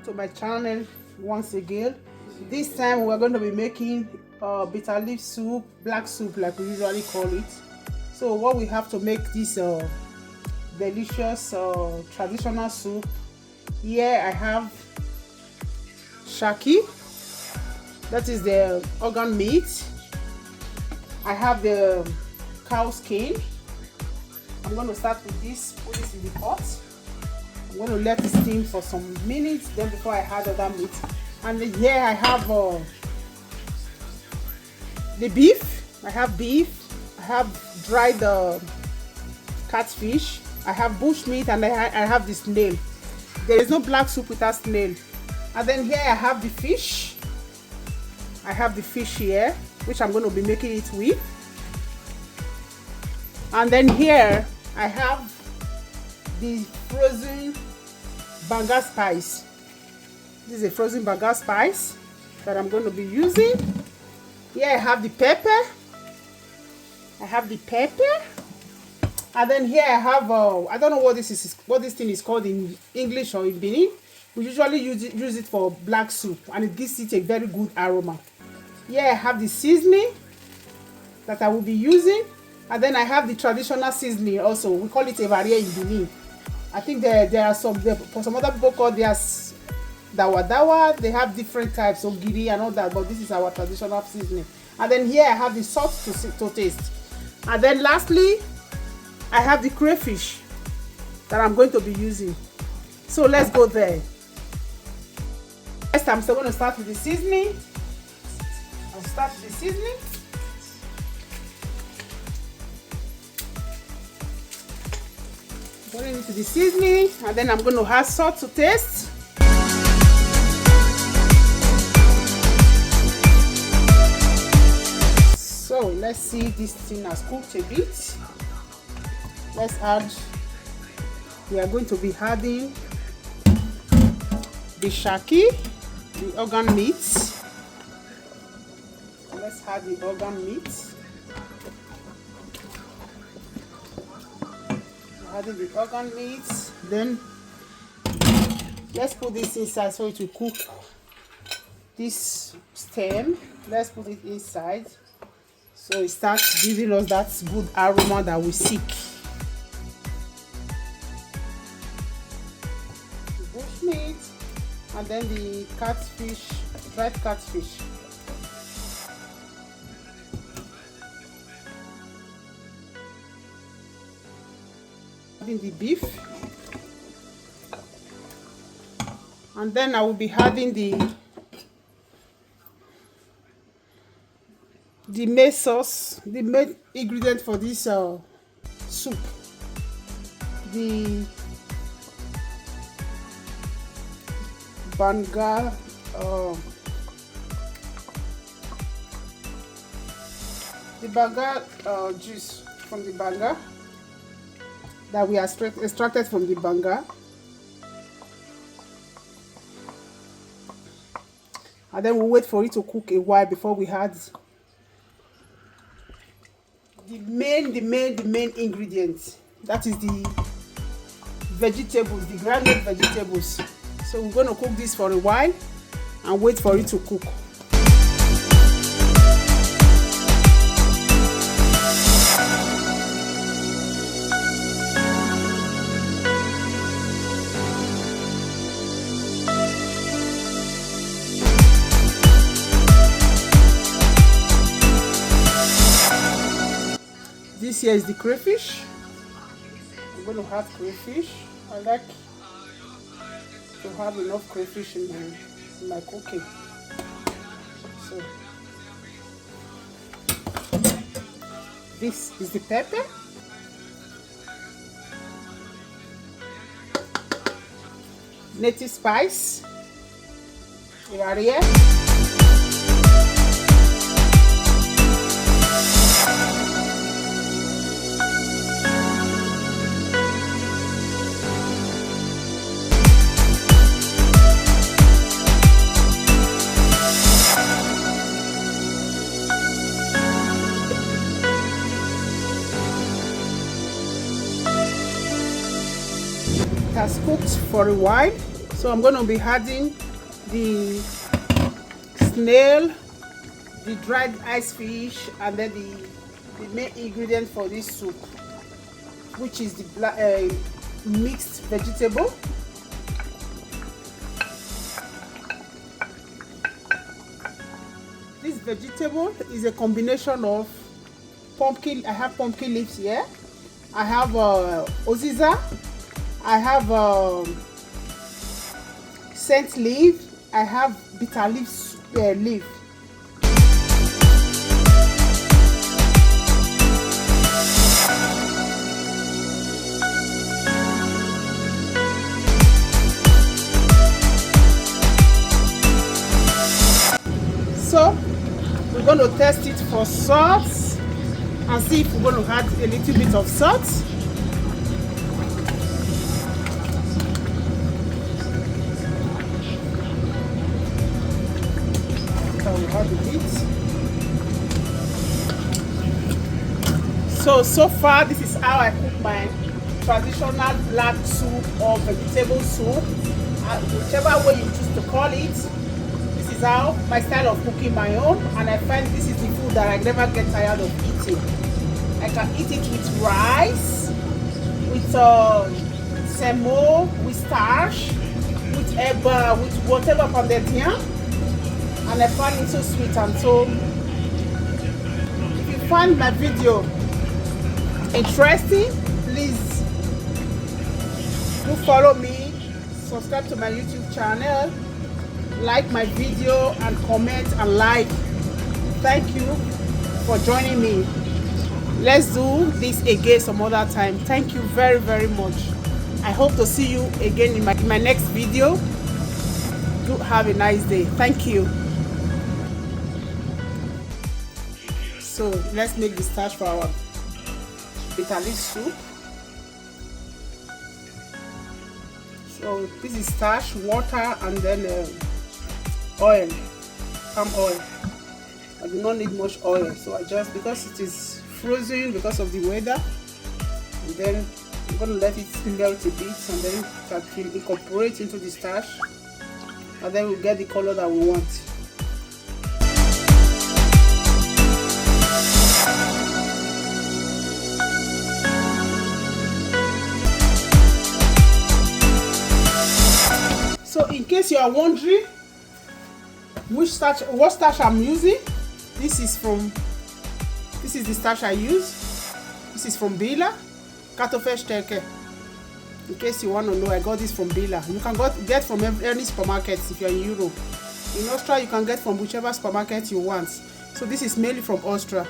to my channel once again. This time we're going to be making bitter leaf soup, black soup like we usually call it. So what we have to make this delicious traditional soup, here I have shaki, that is the organ meat. I have the cow skin. I'm going to start with this, put this in the pot. I'm going to let it steam for some minutes then before I add other meat. And then here I have the beef. I have beef. I have dried catfish. I have bush meat, and I have the snail. There is no black soup without snail. And then here I have the fish. I have the fish here, which I'm going to be making it with. And then here I have the frozen banga spice. This is a frozen banga spice that I'm going to be using. Here I have the pepper. I have the pepper. And then here I have I don't know what this is, what this thing is called in English or in Benin. We usually use it for black soup, and it gives it a very good aroma. Here I have the seasoning that I will be using. And then I have the traditional seasoning also. We call it evarie in Benin. I think there are some, for some other people call theirs dawa dawa. They have different types of giri and all that, but this is our traditional seasoning. And then here I have the salt to taste. And then lastly, I have the crayfish that I'm going to be using. So let's go there. First, I'm still going to start with the seasoning. I'll start with the seasoning. Going into the seasoning, and then I'm going to add salt to taste. So let's see if this thing has cooked a bit. Let's add, we are going to be adding the shaki, the organ meat. Let's add the organ meat. Adding the organ meat, then let's put this inside so it will cook this stem. Let's put it inside so it starts giving us that good aroma that we seek. The bush meat, and then the catfish, dried catfish. Adding the beef, and then I will be adding the main sauce, the main ingredient for this soup, the banga juice from the banga that we are extracted from the banga. And then we'll wait for it to cook a while before we add the main ingredient. That is the vegetables, the grounded vegetables. So we're going to cook this for a while and wait for it to cook. This here is the crayfish. I'm going to have crayfish. I like to have enough crayfish in my cooking. So this is the pepper. Native spice. Evarie. It has cooked for a while. So I'm going to be adding the snail, the dried ice fish, and then the main ingredient for this soup, which is the mixed vegetable. This vegetable is a combination of pumpkin. I have pumpkin leaves here. I have oziza. I have scent leaf. I have bitter leaf. So we're going to test it for salt and see if we're going to add a little bit of salt. So we add a bit. So far this is how I cook my traditional black soup or vegetable soup, whichever way you choose to call it. This is how my style of cooking my own, and I find this is the food that I never get tired of eating. I can eat it with rice, with semo, with starch, with eba, with whatever pounded yam, and I find it so sweet. And so if you find my video interesting, please do follow me, subscribe to my YouTube channel, like my video, and comment and like. Thank you for joining me. Let's do this again some other time. Thank you very, very much. I hope to see you again in my next video. Do have a nice day. Thank you. So let's make the starch for our bitter leaf soup. So this is starch, water, and then oil, palm oil. I do not need much oil, so I just, because it is frozen because of the weather, and then I'm going to let it melt a bit, and then that will incorporate into the starch, and then we'll get the color that we want. So in case you are wondering what starch I'm using, this is the starch I use. This is from Bila, Kartoffelstärke. In case you want to know, I got this from Bila. You can get from any supermarket if you're in Europe. In Austria, you can get from whichever supermarket you want. So this is mainly from Austria.